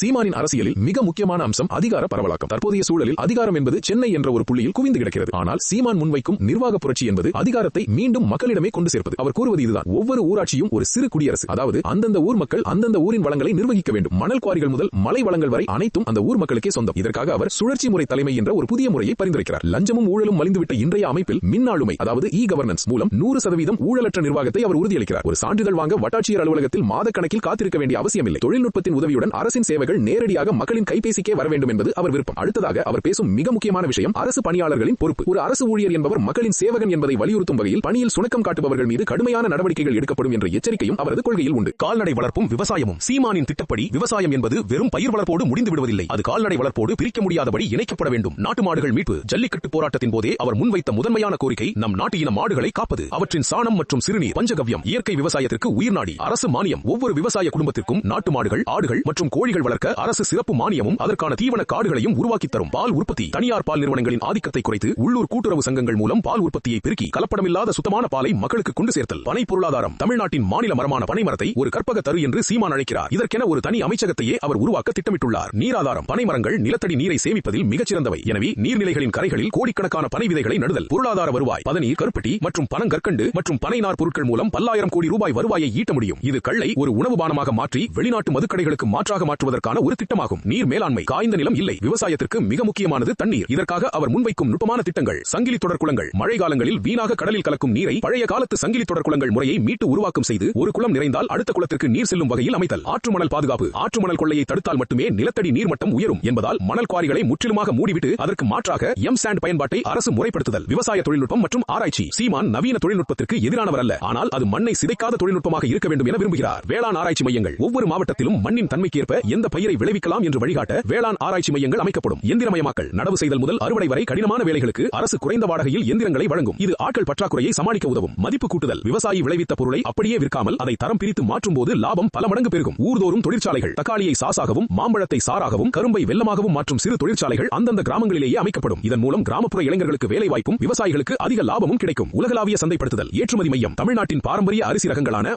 சீமானின் அரசியலில் மிக முக்கியமான அம்சம் அதிகார பரவலாக்கம். தற்போதைய சூழலில் அதிகாரம் என்பது சென்னை என்ற ஒரு புள்ளியில் குவிந்து கிடக்கிறது. ஆனால் சீமான் முன்வைக்கும் நிர்வாக புரட்சி என்பது அதிகாரத்தை மீண்டும் மக்களிடமே கொண்டு சேர்ப்பது. அவர் கூறுவது இதுதான்: ஒவ்வொரு ஊராட்சியும் ஒரு சிறு குடியரசு. அதாவது அந்தந்த ஊர் மக்கள் அந்தந்த ஊரின் வளங்களை நிர்வகிக்க வேண்டும். மணல் குவாரிகள் முதல் மலை வளங்கள் வரை அனைத்தும் அந்த ஊர் மக்களுக்கே சொந்தம். இதற்காக அவர் சுழற்சி முறை தலைமை என்ற ஒரு புதிய முறையை பரிந்துரைக்கிறார். லஞ்சமும் ஊழலும் மலிந்துவிட்ட இன்றைய அமைப்பில் மின்னாளுமை, அதாவது இ கவர்னன்ஸ் மூலம் 100% ஊழலற்ற நிர்வாகத்தை அவர் உறுதியளிக்கிறார். ஒரு சான்றிதழ் வாங்க வட்டாட்சியர் அலுவலகத்தில் மாத கணக்கில் காத்திருக்க வேண்டிய அவசியமில்லை. தொழில்நுட்பத்தின் உதவியுடன் அரசின் சேவைகள் நேரடியாக மக்களின் கைபேசிக்கே வர வேண்டும் என்பது அவர் விருப்பம். அடுத்ததாக அவர் பேசும் மிக முக்கியமான விஷயம் அரசு பணியாளர்களின் பொறுப்பு. ஒரு அரசு ஊழியர் என்பவர் மக்களின் சேவகன் என்பதை வலியுறுத்தும் வகையில் பணியில் சுணக்கம் காட்டுபவர்கள் மீது கடுமையான நடவடிக்கைகள் எடுக்கப்படும் என்ற எச்சரிக்கையும் அவரது கொள்கையில் உண்டு. கால்நடை வளர்ப்பும் விவசாயமும். சீமானின் திட்டப்படி விவசாயம் என்பது வெறும் பயிர் வளர்ப்போடு முடிந்து விடுவதில்லை. அது கால்நடை வளர்ப்போடு பிரிக்க முடியாதபடி இணைக்கப்பட வேண்டும். நாட்டு மாடுகள் மீட்பு. ஜல்லிக்கட்டு போராட்டத்தின் போதே அவர் முன்வைத்த முதன்மையான கோரிக்கை நம் நாட்டு இன மாடுகளை காப்பது. அவற்றின் சாணம் மற்றும் சிறுநீர் பஞ்சகவ்யம். இயற்கை விவசாயத்திற்கு உயிர்நாடி. அரசு மானியம். ஒவ்வொரு விவசாய குடும்பத்திற்கும் நாட்டு மாடுகள், ஆடுகள் மற்றும் கோழிகள் வளர்க்க அரசு சிறப்பு மானியமும் அதற்கான தீவன காடுகளையும் உருவாக்கி தரும். பால் உற்பத்தி. தனியார் பால் நிறுவனங்களின் ஆதிக்கத்தை குறைத்து உள்ளூர் கூட்டுறவு சங்கங்கள் மூலம் பால் உற்பத்தியை பெருக்கி கலப்படமில்லாத சுத்தமான பாலை மக்களுக்கு கொண்டு சேர்த்தல். பனை பொருளாதாரம். தமிழ்நாட்டின் மாநில மரமான பனைமரத்தை ஒரு கற்பக தரு என்று சீமான் அழைக்கிறார். இதற்கென ஒரு தனி அமைச்சகத்தையே அவர் உருவாக்க திட்டமிட்டுள்ளார். நீராதாரம். பனை மரங்கள் நிலத்தடி நீரை சேமிப்பதில் மிகச்சிறந்தவை. எனவே நீர்நிலைகளின் கரைகளில் கோடிக்கணக்கான பனை விதைகளை நடுதல். பொருளாதார வருவாய். பதநீர், கருப்பட்டி மற்றும் பனங்கற்கண்டு மற்றும் பனைநார் பொருட்கள் மூலம் பல்லாயிரம் கோடி ரூபாய் வருவாயை ஈட்ட முடியும். இது கள்ளை ஒரு உணவு பானமாக மாற்றி வெளிநாட்டு மதுக்கடைகளுக்கு மாற்றாக மாற்றுவதற்கான ஒரு திட்டமாகும். நீர் மேலாண்மை. காய்ந்த நிலம் இல்லை. விவசாயத்திற்கு மிக முக்கியமானது தண்ணீர். இதற்காக அவர் முன்வைக்கும் நுட்பமான திட்டங்கள். சங்கிலி தொடர் குளங்கள். மழை காலங்களில் வீணாக கடலில் கலக்கும் நீரை பழைய காலத்து சங்கிலி தொடர் குளங்கள் முறையை மீட்டு உருவாக்கம் செய்து ஒரு குளம் நிறைந்தால் அடுத்த குளத்திற்கு நீர் செல்லும் வகையில் அமைத்தல். ஆற்று மணல் பாதுகாப்பு. ஆற்று மணல் கொள்ளையை தடுத்தால் மட்டுமே நிலத்தடி நீர்மட்டம் உயரும் என்பதால் மணல் குவாரிகளை முற்றிலுமாக மூடிவிட்டு அதற்கு மாற்றாக சாண்ட் பயன்பாட்டை அரசு முறைப்படுத்துதல். விவசாய தொழில்நுட்பம் மற்றும் ஆராய்ச்சி. சீமான் நவீன தொழில்நுட்பத்திற்கு எதிரானவர் அல்ல. ஆனால் அது மண்ணை சிதைக்காத தொழில்நுட்பமாக இருக்க வேண்டும் என விரும்புகிறார். வேளாண் ஆராய்ச்சி மையங்கள். ஒவ்வொரு மாவட்டத்திலும் மண்ணின் தன்மைக்கேற்ப எந்த பயிரை விளைவிக்கலாம் என்று வழிகாட்ட வேளாண் ஆராய்ச்சி மையங்கள் அமைக்கப்படும். எந்திரமயமாக்கல். நடவு செய்தல் முதல் அறுவடை வரை கடினமான வேலைகளுக்கு அரசு குறைந்த வாடகையில் எந்திரங்களை வழங்கும். இது ஆட்கள் பற்றாக்குறையை சமாளிக்க உதவும். மதிப்பு கூட்டுதல். விவசாயி விளைவித்த பொருளை அப்படியே விற்காமல் அதை தரம் பிரித்து மாற்றும் போது லாபம் பல மடங்கு பெருகும். ஊர்தோறும் தொழிற்சாலைகள். தக்காளியை சாசாகவும் மாம்பழத்தை சாராகவும் கரும்பை வெல்லமாகவும் மாற்றும் சிறு தொழிற்சாலைகள் அந்தந்த கிராமங்களிலேயே அமைக்கப்படும். இதன் மூலம் கிராமப்புற இளைஞர்களுக்கு வேலை வாய்ப்பும் விவசாயிகளுக்கு அதிக லாபமும் கிடைக்கும். உலகளாவிய சந்தைப்படுத்துதல். ஏற்றுமதி மையம். தமிழ்நாட்டின் பாரம்பரிய அரிசி ரகங்களான